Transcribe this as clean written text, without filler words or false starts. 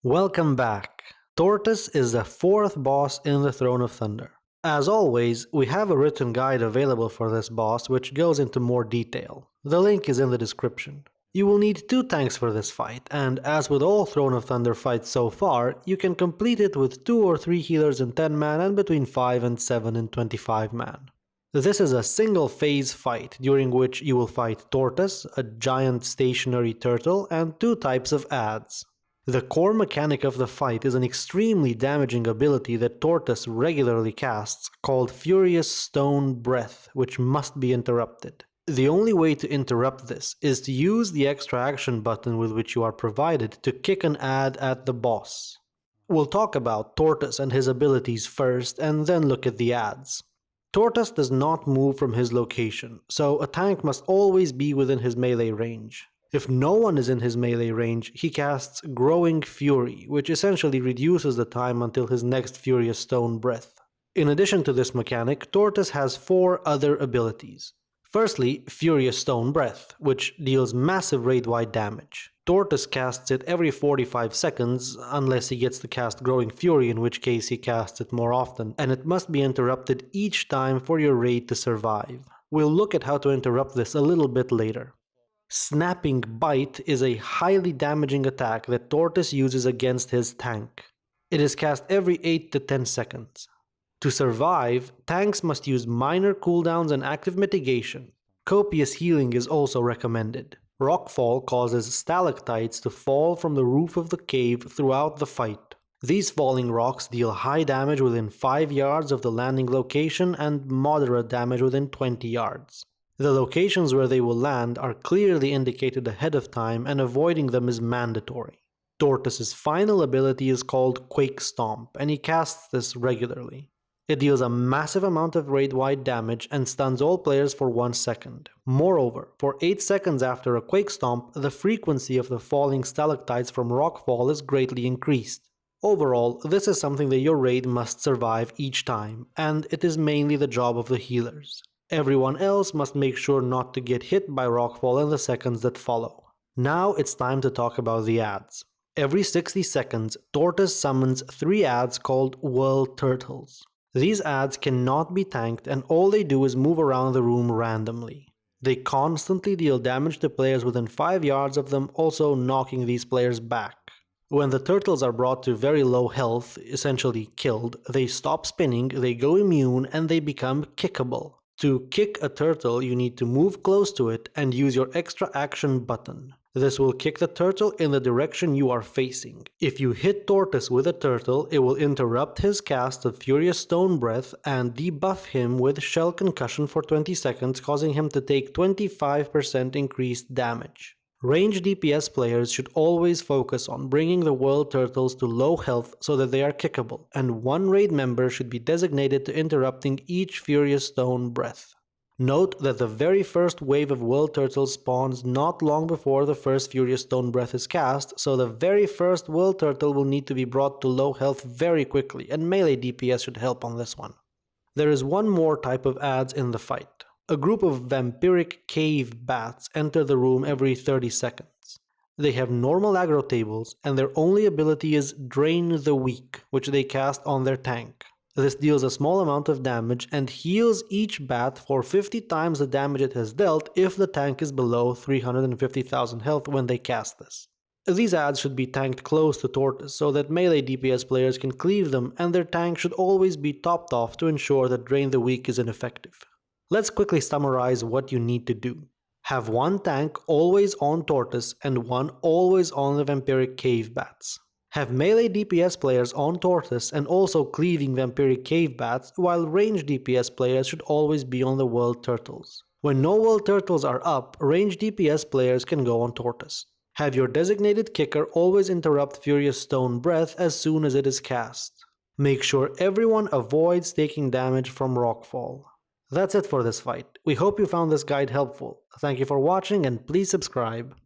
Welcome back. Tortos is the fourth boss in the Throne of Thunder. As always, we have a written guide available for this boss which goes into more detail. The link is in the description. You will need 2 tanks for this fight, and as with all Throne of Thunder fights so far, you can complete it with 2 or 3 healers in 10 man and between 5 and 7 in 25 man. This is a single phase fight during which you will fight Tortos, a giant stationary turtle, and 2 types of adds. The core mechanic of the fight is an extremely damaging ability that Tortos regularly casts called Furious Stone Breath, which must be interrupted. The only way to interrupt this is to use the extra action button with which you are provided to kick an add at the boss. We'll talk about Tortos and his abilities first and then look at the adds. Tortos does not move from his location, so a tank must always be within his melee range. If no one is in his melee range, he casts Growing Fury, which essentially reduces the time until his next Furious Stone Breath. In addition to this mechanic, Tortos has 4 other abilities. Firstly, Furious Stone Breath, which deals massive raid-wide damage. Tortos casts it every 45 seconds, unless he gets to cast Growing Fury, in which case he casts it more often, and it must be interrupted each time for your raid to survive. We'll look at how to interrupt this a little bit later. Snapping Bite is a highly damaging attack that Tortos uses against his tank. It is cast every 8 to 10 seconds. To survive, tanks must use minor cooldowns and active mitigation. Copious healing is also recommended. Rockfall causes stalactites to fall from the roof of the cave throughout the fight. These falling rocks deal high damage within 5 yards of the landing location and moderate damage within 20 yards. The locations where they will land are clearly indicated ahead of time, and avoiding them is mandatory. Tortos' final ability is called Quake Stomp, and he casts this regularly. It deals a massive amount of raid-wide damage and stuns all players for 1 second. Moreover, for 8 seconds after a Quake Stomp, the frequency of the falling stalactites from Rockfall is greatly increased. Overall, this is something that your raid must survive each time, and it is mainly the job of the healers. Everyone else must make sure not to get hit by Rockfall in the seconds that follow. Now it's time to talk about the adds. Every 60 seconds, Tortos summons 3 adds called World Turtles. These adds cannot be tanked, and all they do is move around the room randomly. They constantly deal damage to players within 5 yards of them, also knocking these players back. When the turtles are brought to very low health, essentially killed, they stop spinning, they go immune, and they become kickable. To kick a turtle, you need to move close to it and use your extra action button. This will kick the turtle in the direction you are facing. If you hit Tortos with a turtle, it will interrupt his cast of Furious Stone Breath and debuff him with Shell Concussion for 20 seconds, causing him to take 25% increased damage. Ranged DPS players should always focus on bringing the World Turtles to low health so that they are kickable, and 1 raid member should be designated to interrupting each Furious Stone Breath. Note that the very first wave of World Turtles spawns not long before the first Furious Stone Breath is cast, so the very first World Turtle will need to be brought to low health very quickly, and melee DPS should help on this one. There is one more type of adds in the fight. A group of vampiric cave bats enter the room every 30 seconds. They have normal aggro tables, and their only ability is Drain the Weak, which they cast on their tank. This deals a small amount of damage and heals each bat for 50 times the damage it has dealt if the tank is below 350,000 health when they cast this. These adds should be tanked close to Tortos so that melee DPS players can cleave them, and their tank should always be topped off to ensure that Drain the Weak is ineffective. Let's quickly summarize what you need to do. Have 1 tank always on Tortos and 1 always on the vampiric cave bats. Have melee DPS players on Tortos and also cleaving vampiric cave bats, while ranged DPS players should always be on the World Turtles. When no World Turtles are up, ranged DPS players can go on Tortos. Have your designated kicker always interrupt Furious Stone Breath as soon as it is cast. Make sure everyone avoids taking damage from Rockfall. That's it for this fight. We hope you found this guide helpful. Thank you for watching, and please subscribe.